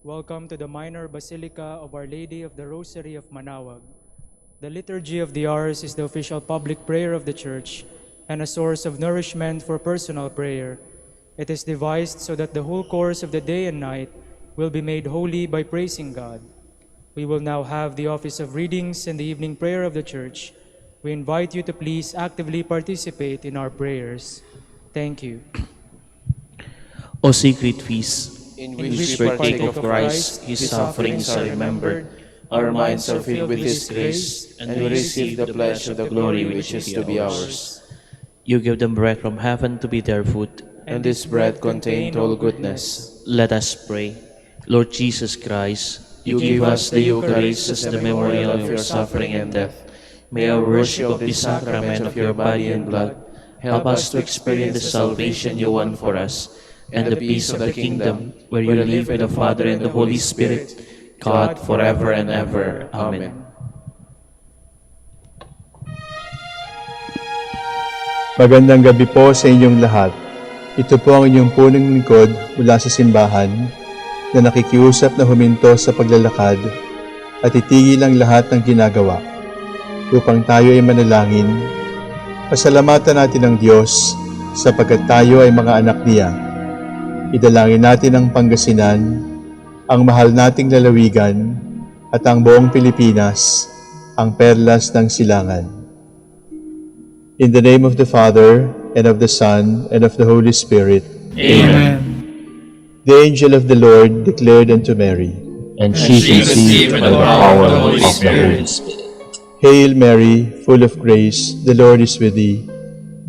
Welcome to the minor Basilica of Our Lady of the Rosary of Manaoag. The Liturgy of the Hours is the official public prayer of the Church and a source of nourishment for personal prayer. It is devised so that the whole course of the day and night will be made holy by praising God. We will now have the office of readings and the evening prayer of the Church. We invite you to please actively participate in our prayers. Thank you. O sacred feast, in which we partake of Christ, His sufferings are remembered, our minds are filled with His grace, and we receive the pledge of the glory which is to be ours. you give them bread from heaven to be their food. And this bread contained all goodness. Let us pray. Lord Jesus Christ, You give us the Eucharist as the memorial of your suffering and death. May our worship of the sacrament of your body and blood help us to experience the salvation you won for us, and the peace of the kingdom, where you live with the Father and the Holy Spirit, God, forever and ever. Amen. Magandang gabi po sa inyong lahat. Ito po ang inyong punong lingkod mula sa simbahan na nakikiusap na huminto sa paglalakad at itigil ang lahat ng ginagawa upang tayo ay manalangin. Pasalamatan natin ang Diyos sapagkat tayo ay mga anak niya. Idalangin natin ang Pangasinan, ang mahal nating lalawigan, at ang buong Pilipinas, ang perlas ng silangan. In the name of the Father, and of the Son, and of the Holy Spirit. Amen. The angel of the Lord declared unto Mary, And she conceived by the power of the Holy Spirit. Hail Mary, full of grace, the Lord is with thee.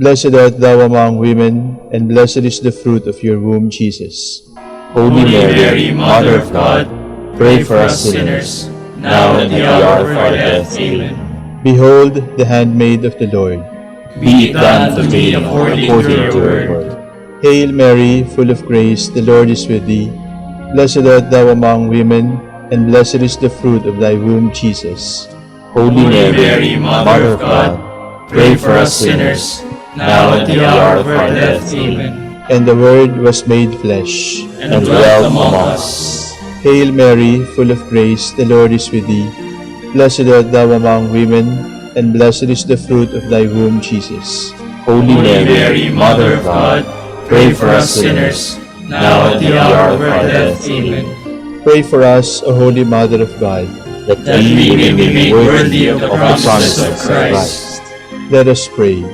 Blessed art thou among women, and blessed is the fruit of your womb, Jesus. Holy Mary, Mother of God, pray for us sinners, now and at the hour of our death. Amen. Behold the handmaid of the Lord. Be it done to me according to your word. Hail Mary, full of grace, the Lord is with thee. Blessed art thou among women, and blessed is the fruit of thy womb, Jesus. Holy Mary, Mother of God, pray for us sinners, now at the hour of our death. Amen. And the Word was made flesh, And dwelt among us. Hail Mary, full of grace, the Lord is with thee. Blessed art thou among women, and blessed is the fruit of thy womb, Jesus. Holy Mary, Mother of God, pray for us sinners, now at the hour of our death. Amen. Pray for us, O Holy Mother of God. That we may be made worthy of the promises of Christ. Let us pray.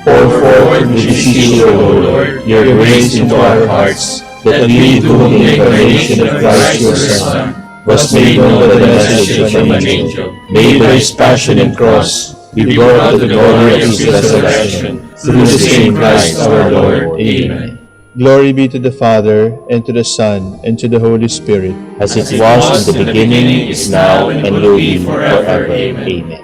Pour forth, we beseech you, O Lord, your grace into our hearts, that we, to whom the incarnation of Christ your Son was made known by the message from an angel, may by his passion and cross be brought to the glory of his resurrection, through the same Christ our Lord. Amen. Glory be to the Father, and to the Son, and to the Holy Spirit. As it was in the beginning, is now, and will be forever. Amen.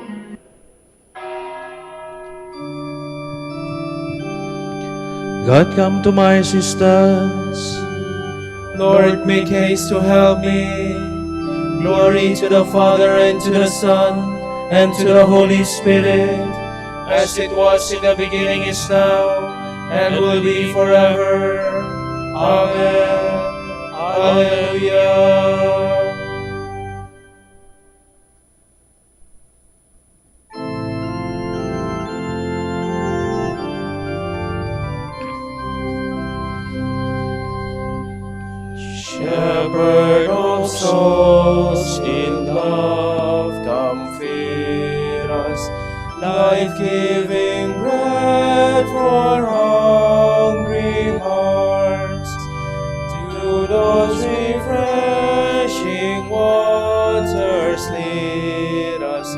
God, come to my assistance. Lord, make haste to help me. Glory to the Father, and to the Son, and to the Holy Spirit, as it was in the beginning, is now, and will be forever. Amen. Hallelujah. Shepherd of souls, in love come feed us, life-giving bread for hungry hearts. To those refreshing waters lead us,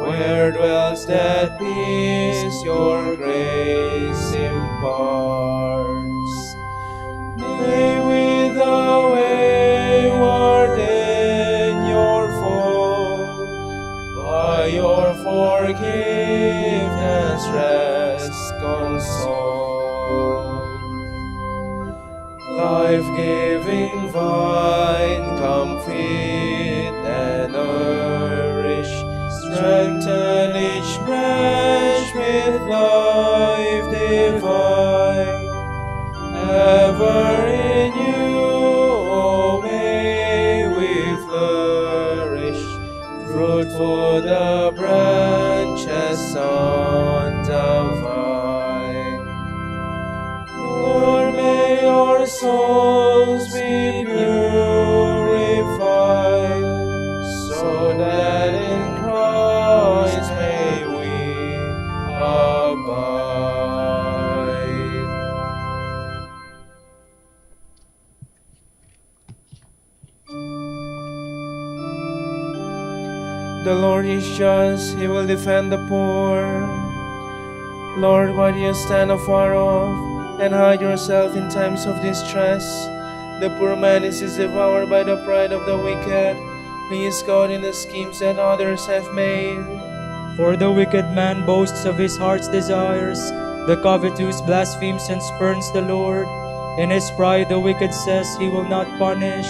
where dwells that peace your grace imparts. May we the wayward in your fold, by your forgiveness rest console. Life-giving vine, come feed and nourish, strengthen each branch with life divine. Ever in you, oh, may for the branches on the vine. Lord, may our souls be purified, so that in Christ may we abide. The Lord is just, He will defend the poor. Lord, why do you stand afar off and hide yourself in times of distress? The poor man is devoured by the pride of the wicked. He is caught in the schemes that others have made. For the wicked man boasts of his heart's desires. The covetous blasphemes and spurns the Lord. In his pride the wicked says he will not punish.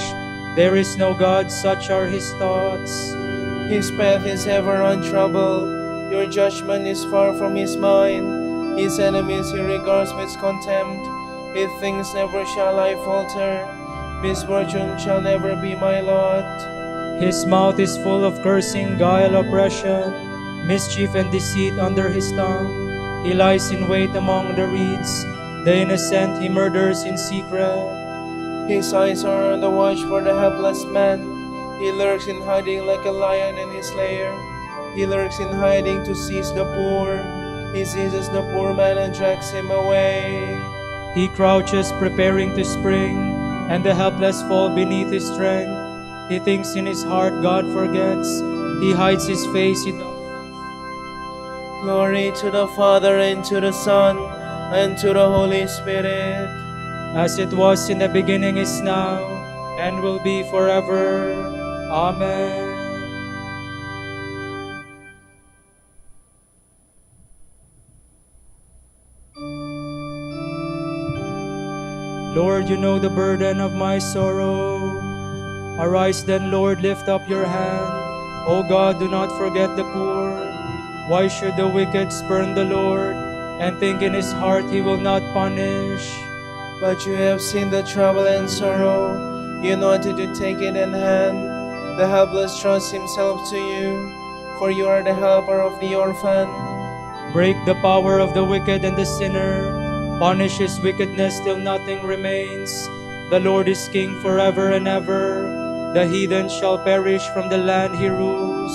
There is no God, such are his thoughts. His path is ever untroubled. Your judgment is far from his mind. His enemies he regards with contempt. He thinks, never shall I falter. Misfortune shall never be my lot. His mouth is full of cursing, guile, oppression, mischief and deceit under his tongue. He lies in wait among the reeds. The innocent he murders in secret. His eyes are on the watch for the helpless man. He lurks in hiding like a lion in his lair. He lurks in hiding to seize the poor. He seizes the poor man and drags him away. He crouches preparing to spring, and the helpless fall beneath his strength. He thinks in his heart God forgets. He hides his face in Glory to the Father, and to the Son, and to the Holy Spirit. as it was in the beginning, is now, and will be forever. Amen. Lord, you know the burden of my sorrow. Arise then, Lord, lift up your hand. O God, do not forget the poor. Why should the wicked spurn the Lord, and think in his heart he will not punish? But you have seen the trouble and sorrow. You know to take it in hand. The helpless trusts himself to you, for you are the helper of the orphan. Break the power of the wicked and the sinner. Punish his wickedness till nothing remains. The Lord is king forever and ever. The heathen shall perish from the land he rules.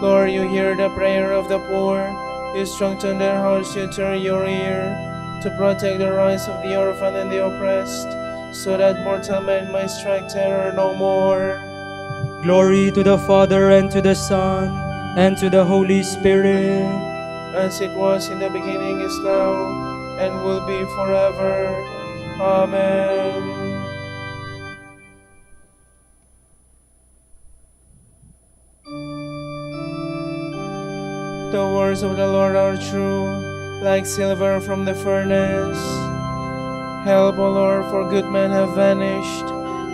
Lord, you hear the prayer of the poor. You strengthen their hearts, you turn your ear to protect the rights of the orphan and the oppressed, so that mortal men might strike terror no more. Glory to the Father, and to the Son, and to the Holy Spirit. As it was in the beginning, is now, and will be forever. Amen. The words of the Lord are true, like silver from the furnace. Help, O Lord, for good men have vanished.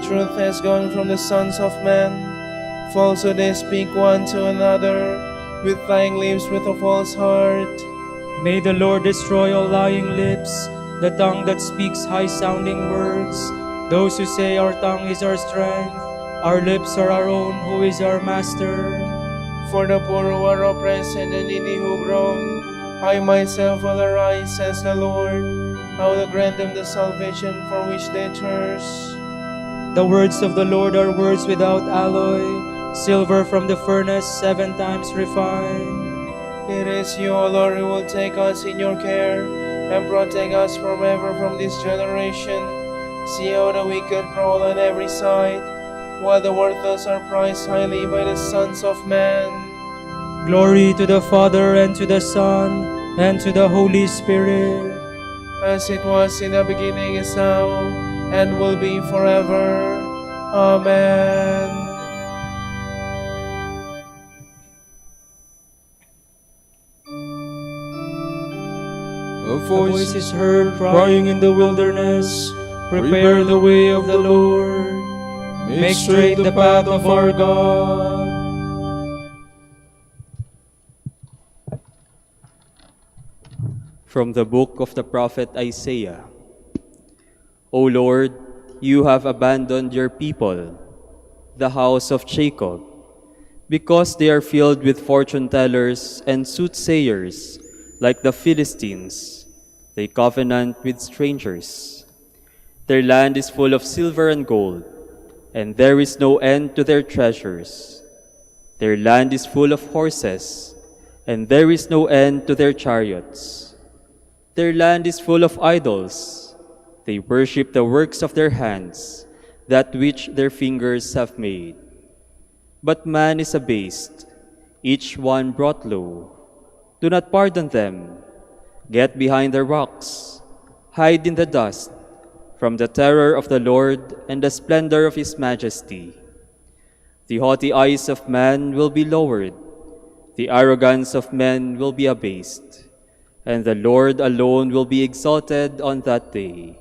Truth has gone from the sons of men. Falsehood they speak one to another, with lying lips, with a false heart. May the Lord destroy all lying lips, the tongue that speaks high-sounding words. Those who say our tongue is our strength, our lips are our own, who is our master. For the poor who are oppressed and the needy who groan, I myself will arise, says the Lord. I will grant them the salvation for which they thirst. The words of the Lord are words without alloy, silver from the furnace 7 times refined. It is you, O Lord, who will take us in your care and protect us forever from this generation. See how the wicked prowl on every side, while the worthless are prized highly by the sons of men. Glory to the Father, and to the Son, and to the Holy Spirit. As it was in the beginning, is now, and will be forever. Amen. A voice is heard crying in the wilderness, prepare the way of the Lord, make straight the path of our God. From the book of the prophet Isaiah. O Lord, you have abandoned your people, the house of Jacob. because they are filled with fortune-tellers and soothsayers, like the Philistines. They covenant with strangers. Their land is full of silver and gold, and there is no end to their treasures. Their land is full of horses, and there is no end to their chariots. Their land is full of idols. They worship the works of their hands, that which their fingers have made. But man is abased, each one brought low. Do not pardon them. Get behind the rocks, hide in the dust, from the terror of the Lord and the splendor of his majesty. The haughty eyes of man will be lowered, the arrogance of men will be abased, and the Lord alone will be exalted on that day.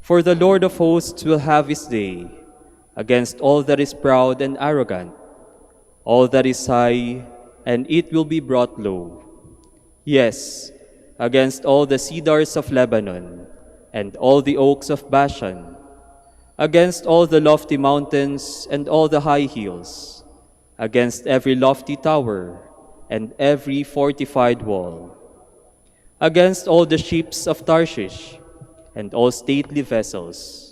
For the Lord of hosts will have his day against all that is proud and arrogant, all that is high, and it will be brought low. Yes, against all the cedars of Lebanon, and all the oaks of Bashan, against all the lofty mountains and all the high hills, against every lofty tower and every fortified wall, against all the ships of Tarshish and all stately vessels.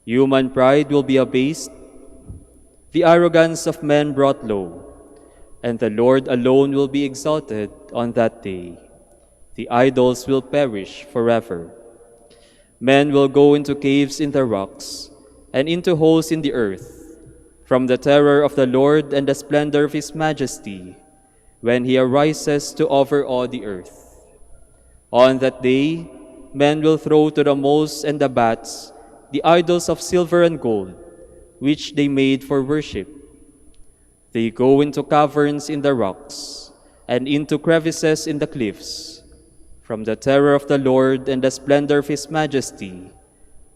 Human pride will be abased, the arrogance of men brought low, and the Lord alone will be exalted on that day. The idols will perish forever. Men will go into caves in the rocks and into holes in the earth, from the terror of the Lord and the splendor of his majesty, when he arises to overawe the earth. On that day, men will throw to the moles and the bats the idols of silver and gold, which they made for worship. They go into caverns in the rocks and into crevices in the cliffs, from the terror of the Lord and the splendor of his majesty,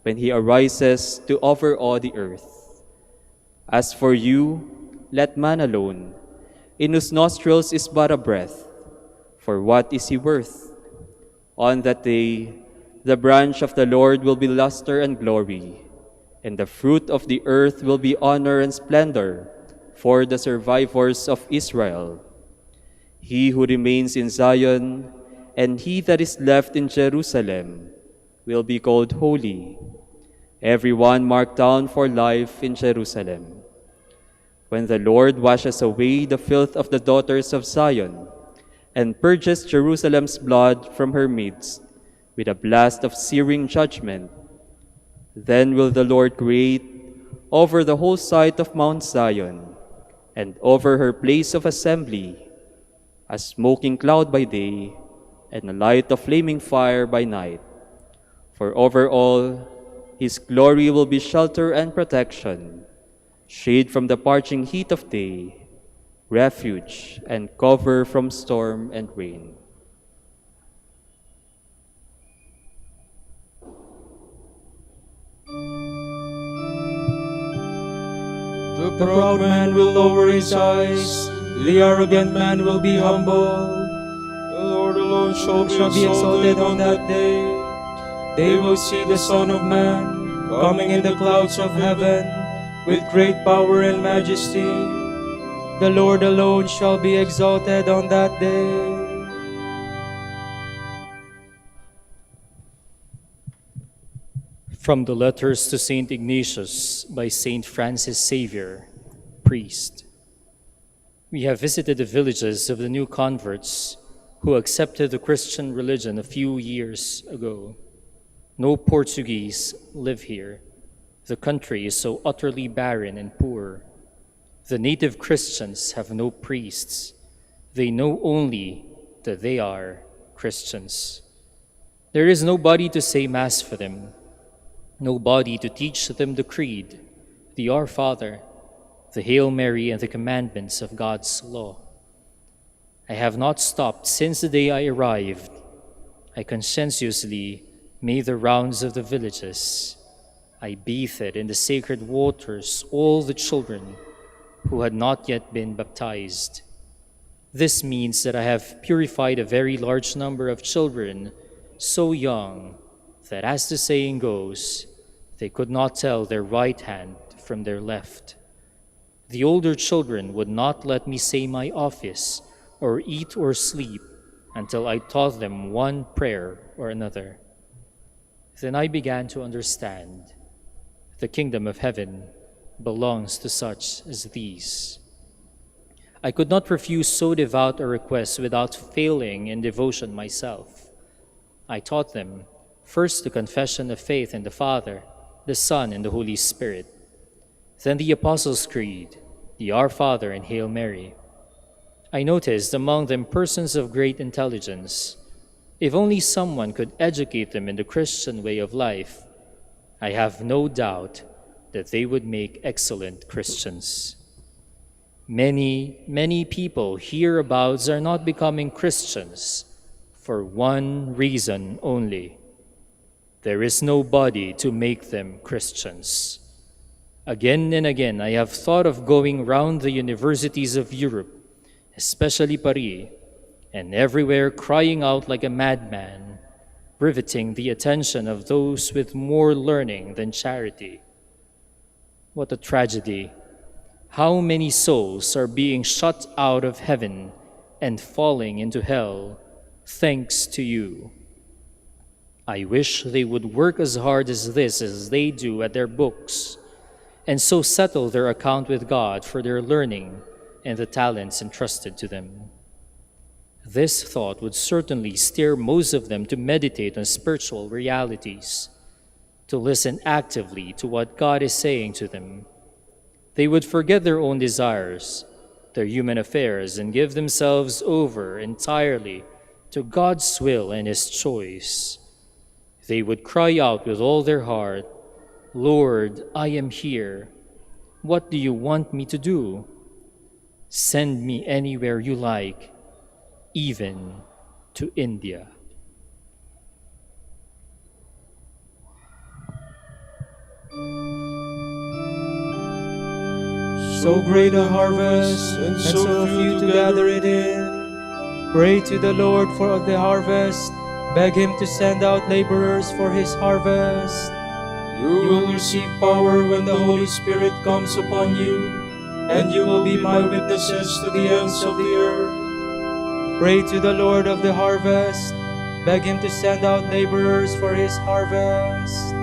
when he arises to overawe the earth. As for you, let man alone, in whose nostrils is but a breath, for what is he worth? On that day, the branch of the Lord will be luster and glory, and the fruit of the earth will be honor and splendor for the survivors of Israel. He who remains in Zion and he that is left in Jerusalem will be called holy, everyone marked down for life in Jerusalem. When the Lord washes away the filth of the daughters of Zion and purges Jerusalem's blood from her midst with a blast of searing judgment, then will the Lord create over the whole site of Mount Zion and over her place of assembly a smoking cloud by day and a light of flaming fire by night. For over all, his glory will be shelter and protection, shade from the parching heat of day, refuge and cover from storm and rain. The proud man will lower his eyes, the arrogant man will be humble. The Lord alone shall be exalted on that day. They will see the Son of Man coming in the clouds of heaven with great power and majesty. The Lord alone shall be exalted on that day. From the Letters to Saint Ignatius by Saint Francis Xavier, priest. We have visited the villages of the new converts who accepted the Christian religion a few years ago. No Portuguese live here. The country is so utterly barren and poor. The native Christians have no priests. They know only that they are Christians. There is nobody to say Mass for them, nobody to teach them the Creed, the Our Father, the Hail Mary, and the commandments of God's law. I have not stopped since the day I arrived. I conscientiously made the rounds of the villages. I bathed in the sacred waters all the children who had not yet been baptized. This means that I have purified a very large number of children so young that, as the saying goes, they could not tell their right hand from their left. The older children would not let me say my office or eat or sleep until I taught them one prayer or another. Then I began to understand the kingdom of heaven belongs to such as these. I could not refuse so devout a request without failing in devotion myself. I taught them first the confession of faith in the Father, the Son, and the Holy Spirit, then the Apostles' Creed, the Our Father, and Hail Mary. I noticed among them persons of great intelligence. If only someone could educate them in the Christian way of life, I have no doubt that they would make excellent Christians. Many people hereabouts are not becoming Christians for one reason only. There is nobody to make them Christians. Again and again, I have thought of going round the universities of Europe, especially Paris, and everywhere crying out like a madman, riveting the attention of those with more learning than charity. What a tragedy! How many souls are being shut out of heaven and falling into hell, thanks to you. I wish they would work as hard as this as they do at their books, and so settle their account with God for their learning and the talents entrusted to them. This thought would certainly steer most of them to meditate on spiritual realities, to listen actively to what God is saying to them. They would forget their own desires, their human affairs, and give themselves over entirely to God's will and His choice. They would cry out with all their heart, "Lord, I am here. What do you want me to do? Send me anywhere you like, even to India." So great a harvest, and so few to gather it in. Pray to the Lord for the harvest. Beg Him to send out laborers for His harvest. You will receive power when the Holy Spirit comes upon you, and you will be my witnesses to the ends of the earth. Pray to the Lord of the harvest. Beg Him to send out laborers for His harvest.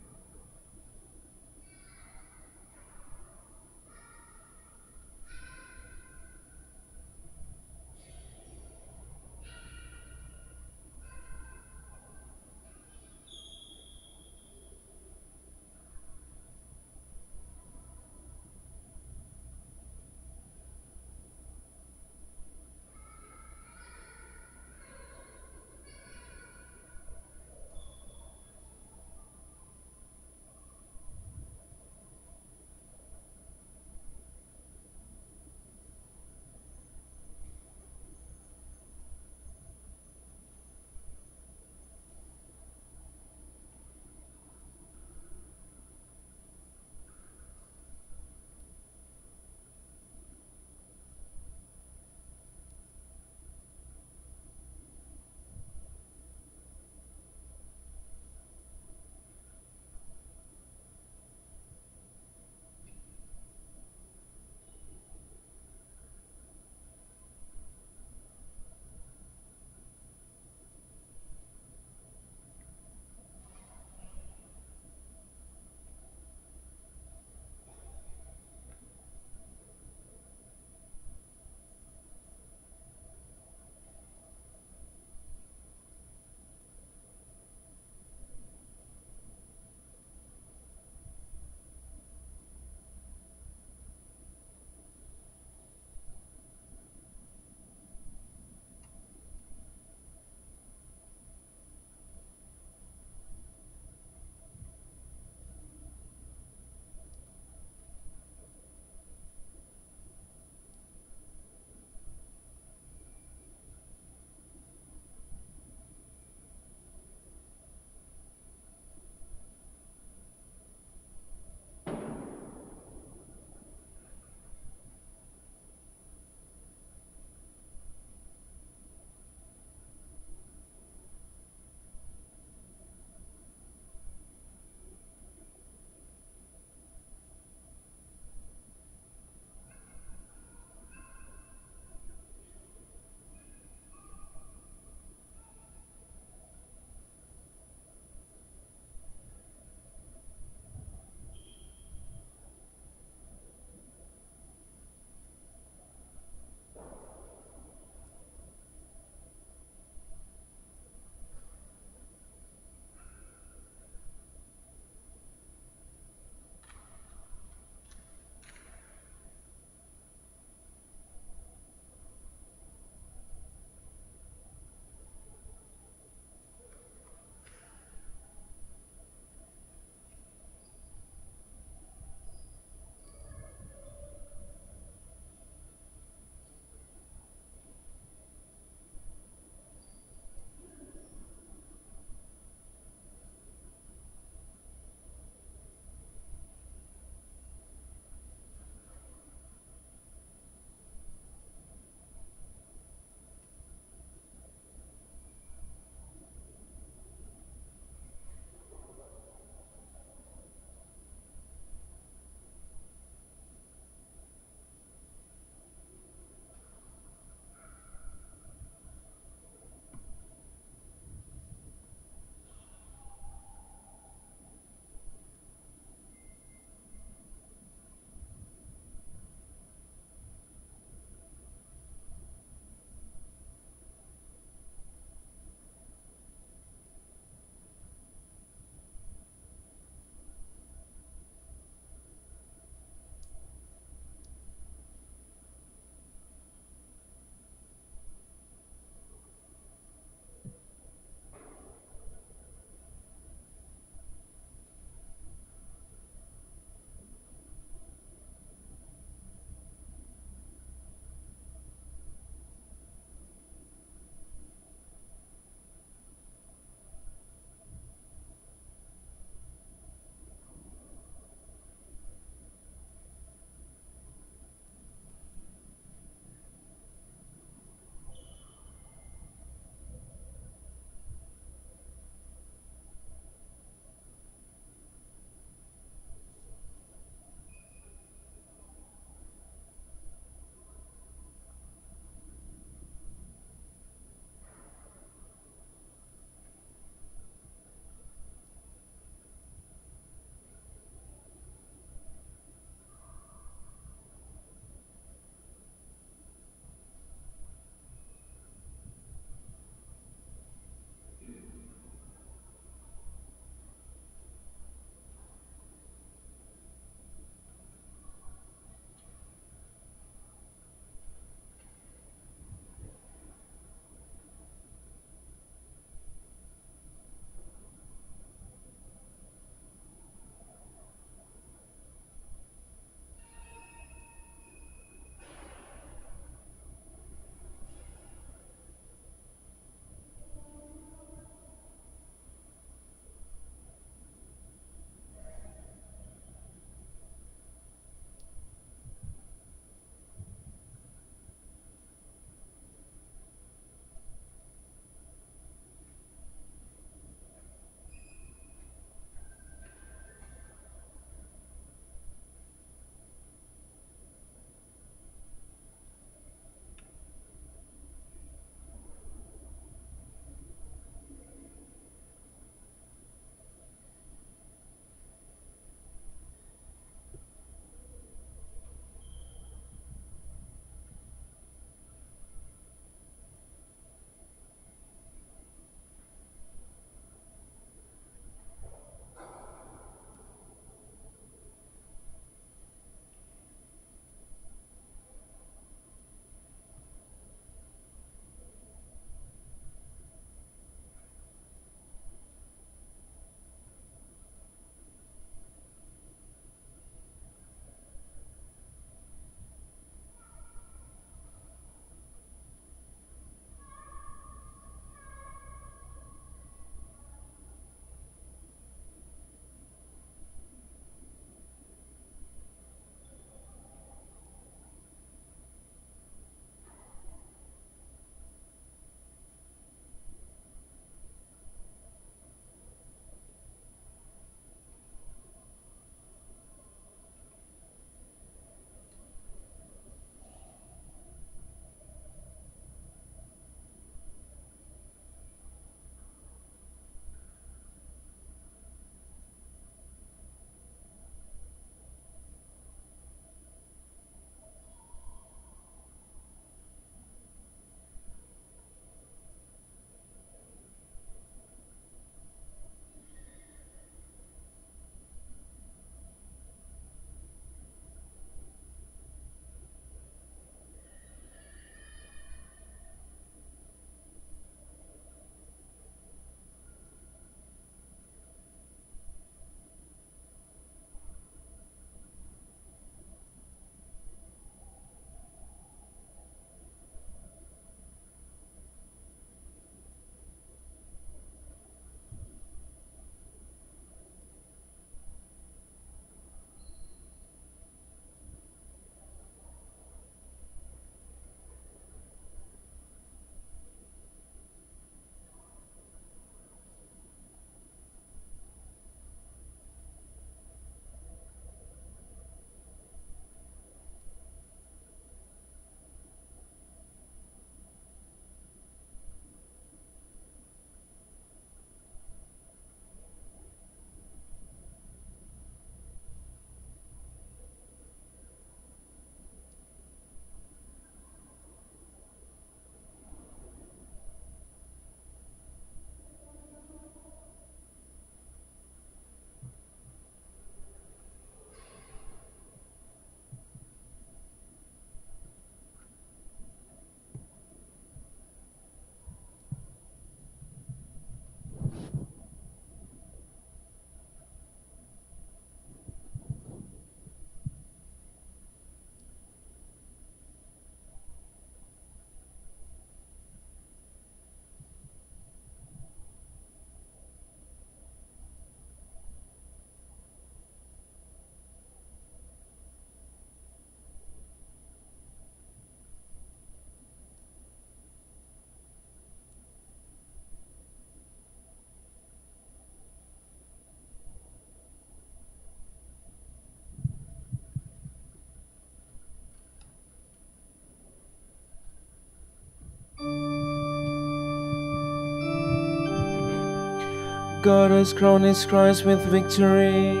God has crowned his Christ with victory.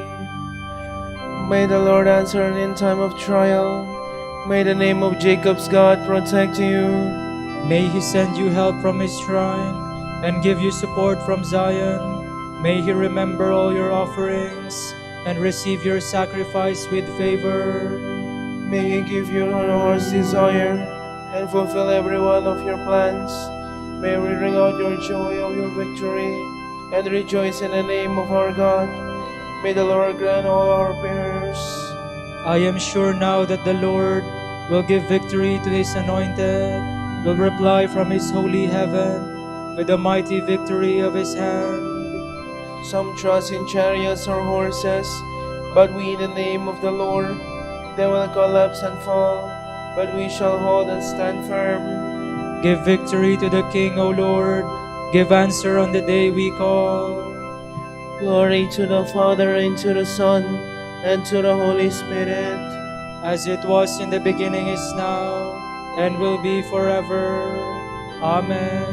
May the Lord answer in time of trial. May the name of Jacob's God protect you. May he send you help from his shrine and give you support from Zion. May he remember all your offerings and receive your sacrifice with favor. May he give you your heart's desire and fulfill every one of your plans. May we ring out your joy of your victory and rejoice in the name of our God. May the Lord grant all our prayers. I am sure now that the Lord will give victory to his anointed, will reply from his holy heaven with the mighty victory of his hand. Some trust in chariots or horses, but we in the name of the Lord, they will collapse and fall, but we shall hold and stand firm. Give victory to the King, O Lord. Give answer on the day we call. Glory to the Father, and to the Son, and to the Holy Spirit. As it was in the beginning, is now, and will be forever. Amen.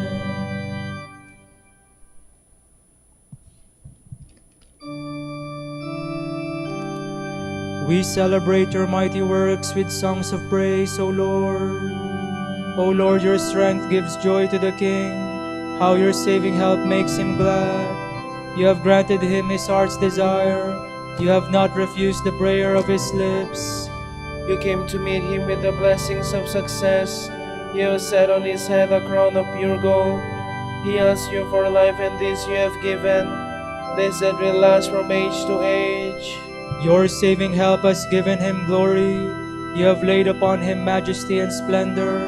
We celebrate your mighty works with songs of praise, O Lord. O Lord, your strength gives joy to the King. How your saving help makes him glad. You have granted him his heart's desire. You have not refused the prayer of his lips. You came to meet him with the blessings of success. You have set on his head a crown of pure gold. He asked you for life, and this you have given, this that will last from age to age. Your saving help has given him glory. You have laid upon him majesty and splendor.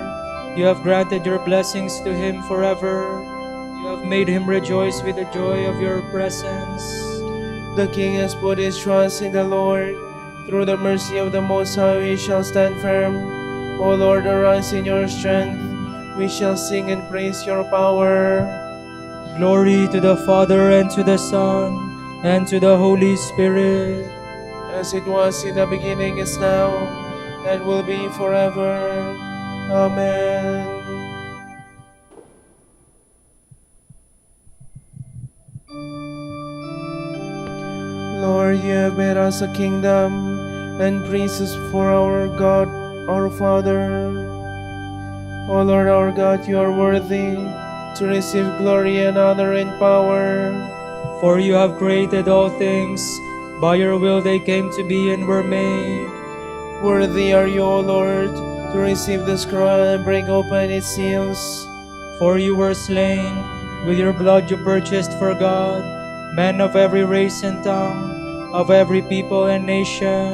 You have granted your blessings to him forever. You have made him rejoice with the joy of your presence. The King has put his trust in the Lord. Through the mercy of the Most High we shall stand firm. O Lord, arise in your strength. We shall sing and praise your power. Glory to the Father, and to the Son, and to the Holy Spirit. As it was in the beginning, is now, and will be forever. Amen. Lord, you have made us a kingdom and priests for our God, our Father. O Lord our God, you are worthy to receive glory and honor and power. For you have created all things. By your will they came to be and were made. Worthy are you, O Lord, to receive the scroll and break open its seals. For you were slain. With your blood you purchased for God men of every race and tongue, of every people and nation.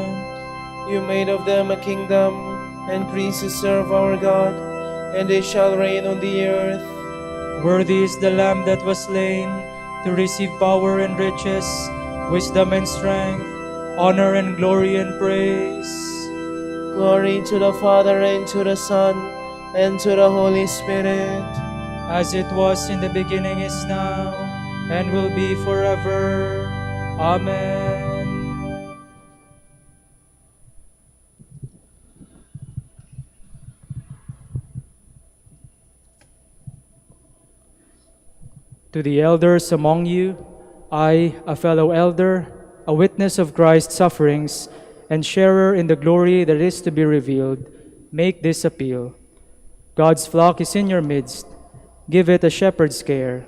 You made of them a kingdom and priests to serve our God, and they shall reign on the earth. Worthy is the Lamb that was slain to receive power and riches, wisdom and strength, honor and glory and praise. Glory to the Father, and to the Son, and to the Holy Spirit. As it was in the beginning, is now, and will be forever. Amen. To the elders among you, I, a fellow elder, a witness of Christ's sufferings, and sharer in the glory that is to be revealed, make this appeal. God's flock is in your midst. Give it a shepherd's care.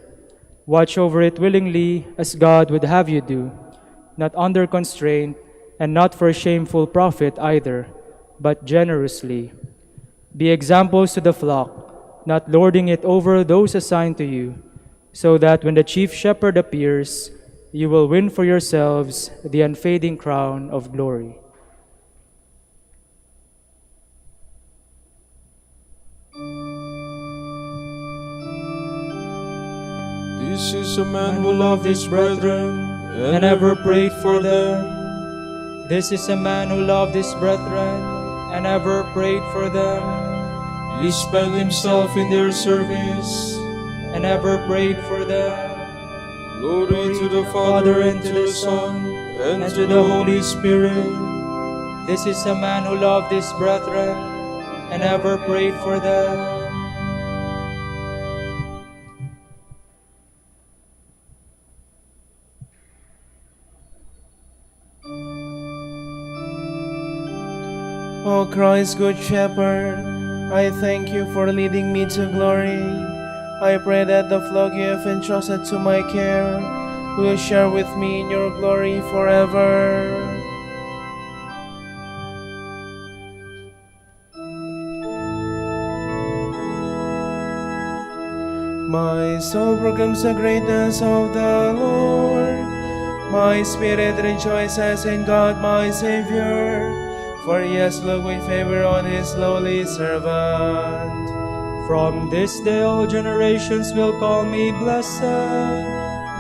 Watch over it willingly, as God would have you do, not under constraint, and not for shameful profit either, but generously. Be examples to the flock, not lording it over those assigned to you, so that when the chief shepherd appears, you will win for yourselves the unfading crown of glory. This is a man who loved his brethren and ever prayed for them. This is a man who loved his brethren and ever prayed for them. He spent himself in their service and ever prayed for them. Glory to the Father, and to the Son, and to the Holy Spirit. This is a man who loved his brethren and ever prayed for them. O Christ, Good Shepherd, I thank you for leading me to glory. I pray that the flock you have entrusted to my care will share with me in your glory forever. My soul proclaims the greatness of the Lord. My spirit rejoices in God my Savior, for he has looked with favor on his lowly servant. From this day all generations will call me blessed.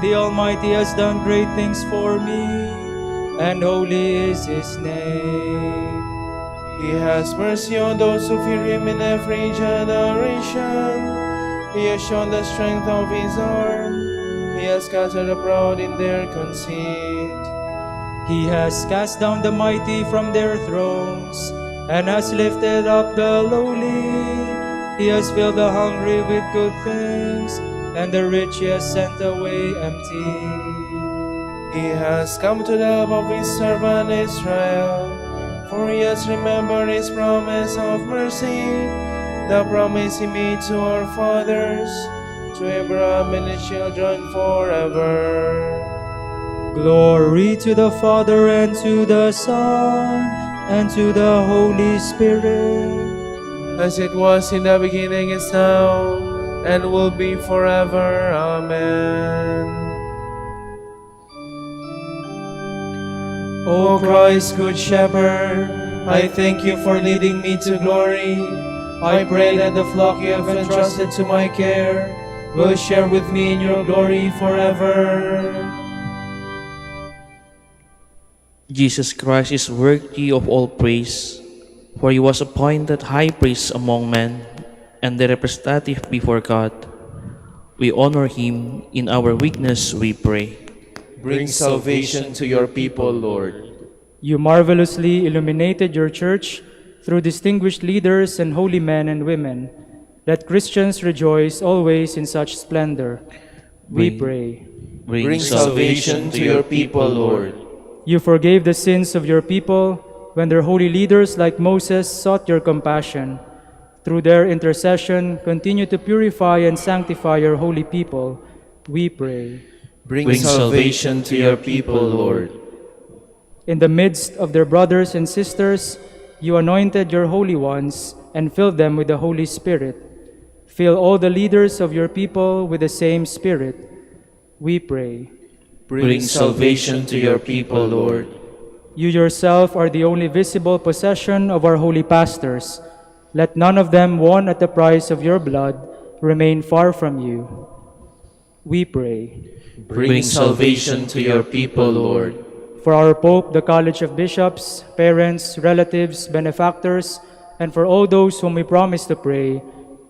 The Almighty has done great things for me, and holy is his name. He has mercy on those who fear him in every generation. He has shown the strength of his arm. He has scattered the proud in their conceit. He has cast down the mighty from their thrones, and has lifted up the lowly. He has filled the hungry with good things, and the rich he has sent away empty. He has come to the help of his servant Israel, for he has remembered his promise of mercy, the promise he made to our fathers, to Abraham and his children forever. Glory to the Father, and to the Son, and to the Holy Spirit, as it was in the beginning, is now, and will be forever. Amen. O Christ, Good Shepherd, I thank you for leading me to glory. I pray that the flock you have entrusted to my care will share with me in your glory forever. Jesus Christ is worthy of all praise, for he was appointed high priest among men and the representative before God. We honor him. In our weakness we pray. Bring salvation to your people, Lord. you marvelously illuminated your church through distinguished leaders and holy men and women. Let Christians rejoice always in such splendor. We pray. Bring salvation to your people, Lord. You forgave the sins of your people when their holy leaders like Moses sought your compassion. Through their intercession, continue to purify and sanctify your holy people. We pray. Bring salvation to your people, Lord. In the midst of their brothers and sisters, you anointed your holy ones and filled them with the Holy Spirit. Fill all the leaders of your people with the same Spirit. We pray. Bring salvation to your people, Lord. You yourself are the only visible possession of our holy pastors. Let none of them won at the price of your blood remain far from you. We pray. Bring salvation to your people, Lord. For our Pope, the College of Bishops, parents, relatives, benefactors, and for all those whom we promise to pray,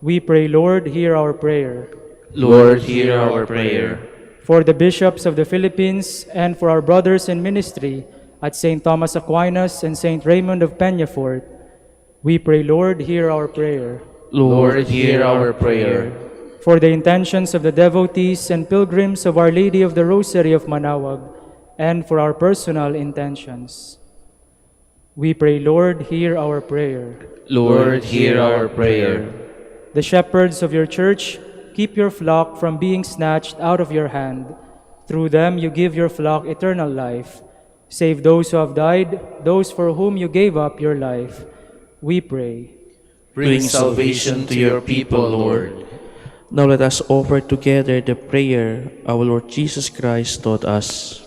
we pray, Lord, hear our prayer. Lord, hear our prayer. For the bishops of the Philippines and for our brothers in ministry at St. Thomas Aquinas and St. Raymond of Peñafort, we pray, Lord, hear our prayer. Lord, hear our prayer. For the intentions of the devotees and pilgrims of Our Lady of the Rosary of Manaoag, and for our personal intentions, we pray, Lord, hear our prayer. Lord, hear our prayer. The shepherds of your church, keep your flock from being snatched out of your hand. Through them you give your flock eternal life. Save those who have died, those for whom you gave up your life. We pray. Bring salvation to your people, Lord. Now let us offer together the prayer our Lord Jesus Christ taught us.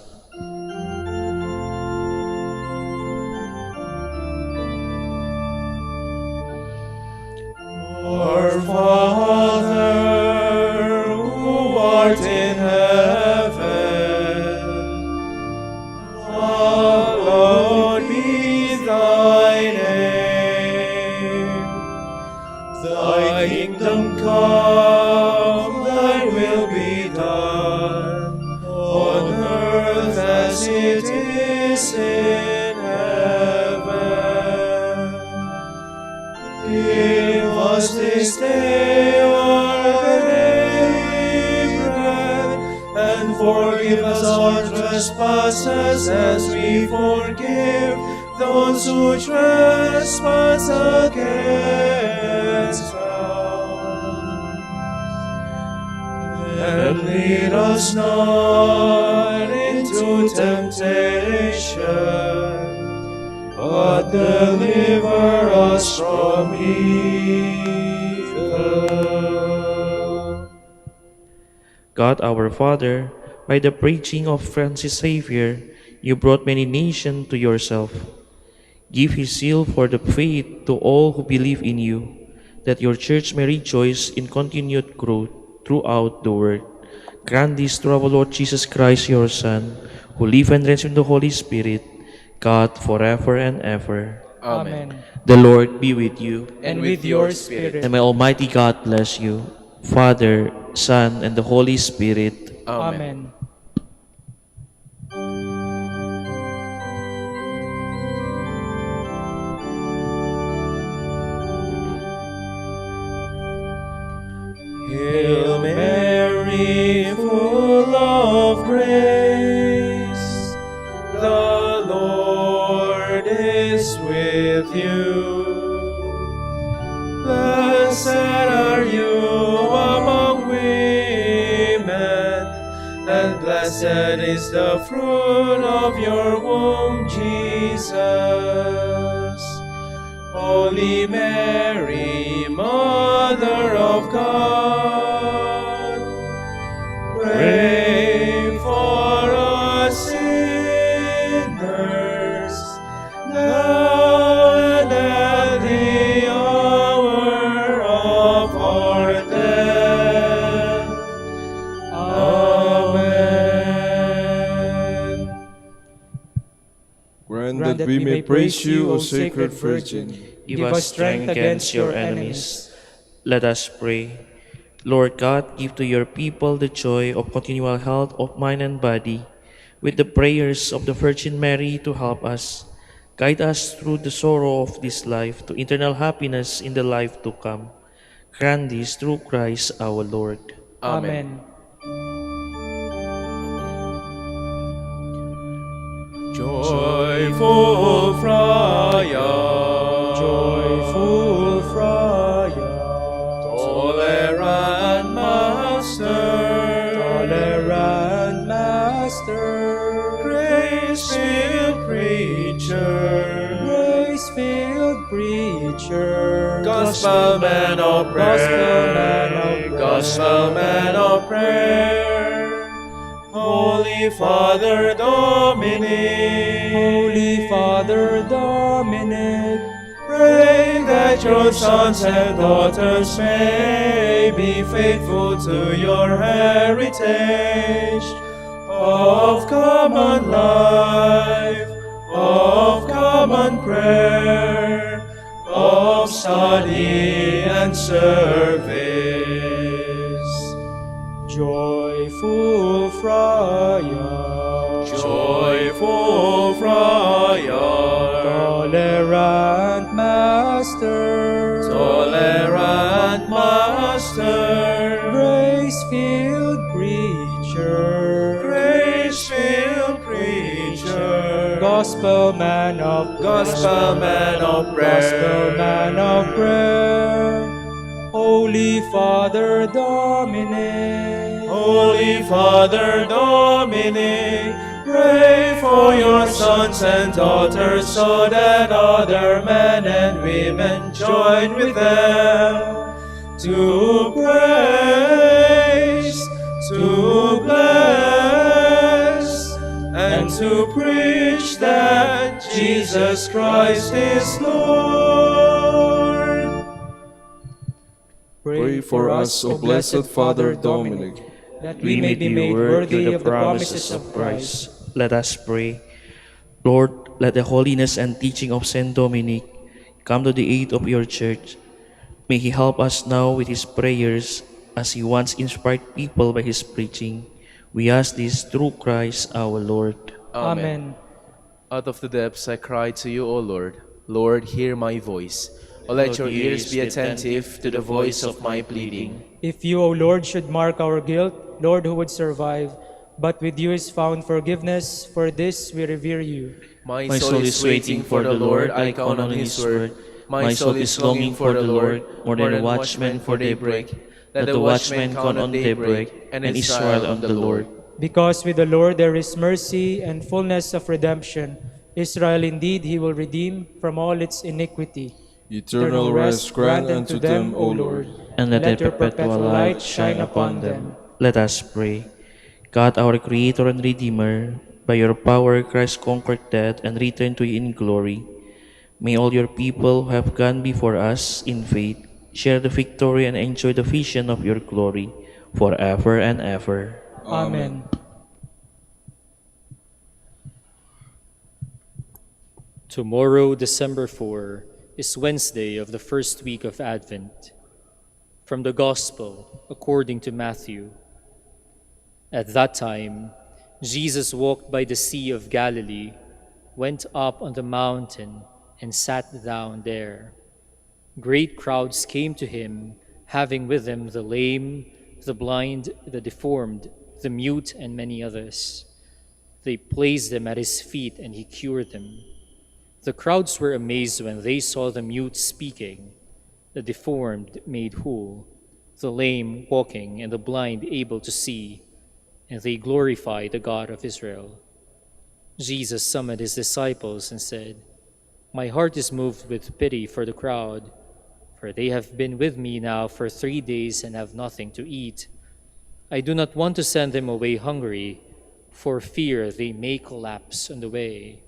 Our Father, who art in heaven, hallowed be thy name. Thy kingdom come, thy will be done, on earth as it is in heaven. Give us this day our daily bread, and forgive us our trespasses as we forgive those who trespass against us. And lead us not into temptation, but deliver us from evil. God our Father, by the preaching of Francis Xavier, you brought many nations to yourself. Give his seal for the faith to all who believe in you, that your church may rejoice in continued growth throughout the world. Grant this through our Lord Jesus Christ, your Son, who lives and reigns in the Holy Spirit, God forever and ever. Amen. The Lord be with you, And with your spirit. and may Almighty God bless you, Father, Son, and the Holy Spirit. Amen. Hail Mary, full of grace, the Lord is with you. Blessed are you among women, and blessed is the fruit of your womb, Jesus. Holy Mary, Mother of God, pray for us sinners, now and at the hour of our death. Amen. Grant that we may praise you, O Sacred Virgin. Give us strength against your enemies. Let us pray. Lord God, give to your people the joy of continual health of mind and body, with the prayers of the Virgin Mary to help us. Guide us through the sorrow of this life to eternal happiness in the life to come. Grant this through Christ our Lord. Amen. Joyful Friar, Joyful Friar, tolerant Master, tolerant Master, grace-filled preacher, grace-filled preacher, gospel man of prayer, gospel man of prayer, Holy Father Dominic, Holy Father Dominic, pray that your sons and daughters may be faithful to your heritage of common life, of common prayer, of study and service. Joyful Friar, Joyful Friar, tolerant Master, tolerant Master, grace-filled preacher, grace-filled preacher, gospel man of prayer, gospel man of prayer, gospel man of prayer, Holy Father Dominic, Holy Father Dominic, pray for your sons and daughters so that other men and women join with them to praise, to bless, and to preach that Jesus Christ is Lord. Pray for us, O Blessed Father Dominic, that we may be made worthy of the promises of Christ. Let us pray. Lord, let the holiness and teaching of Saint Dominic come to the aid of your church. May he help us now with his prayers as he once inspired people by his preaching. We ask this through Christ our Lord. Amen. Out of the depths I cry to you, O Lord. Lord, hear my voice. O let your ears be attentive to the voice of my pleading. If you, O Lord, should mark our guilt, Lord, who would survive? But with you is found forgiveness. For this we revere you. My soul is waiting for the Lord, I count on his word. My soul is longing for the Lord, more than watchmen for daybreak. Let the watchmen count on daybreak, and Israel on the Lord. Because with the Lord there is mercy and fullness of redemption. Israel indeed he will redeem from all its iniquity. Eternal rest grant unto them, O Lord. And let thy perpetual light shine upon them. Let us pray. God, our Creator and Redeemer, by your power Christ conquered death and returned to you in glory. May all your people who have gone before us in faith share the victory and enjoy the vision of your glory forever and ever. Amen. Tomorrow, December 4, is Wednesday of the first week of Advent. From the Gospel according to Matthew. At that time, Jesus walked by the Sea of Galilee, went up on the mountain, and sat down there. Great crowds came to him, having with them the lame, the blind, the deformed, the mute, and many others. They placed them at his feet, and he cured them. The crowds were amazed when they saw the mute speaking, the deformed made whole, the lame walking, and the blind able to see, and they glorified the God of Israel. Jesus summoned his disciples and said, My heart is moved with pity for the crowd, for they have been with me now for 3 days and have nothing to eat. I do not want to send them away hungry, for fear they may collapse on the way.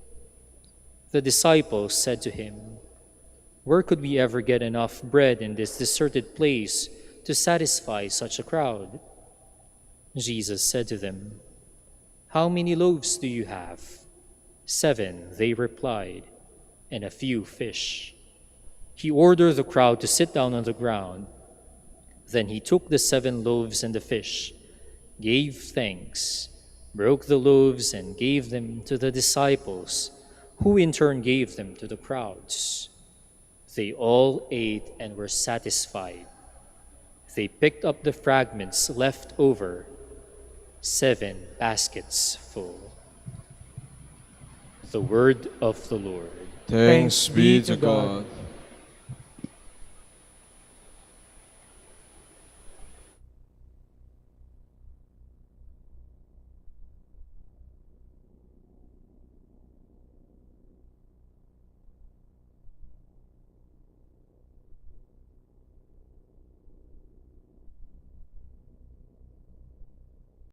The disciples said to him, Where could we ever get enough bread in this deserted place to satisfy such a crowd? Jesus said to them, How many loaves do you have? 7, they replied, and a few fish. He ordered the crowd to sit down on the ground. Then he took the 7 loaves and the fish, gave thanks, broke the loaves, and gave them to the disciples, who in turn gave them to the crowds. They all ate and were satisfied. They picked up the fragments left over, 7 baskets full. The word of the Lord. Thanks be to God.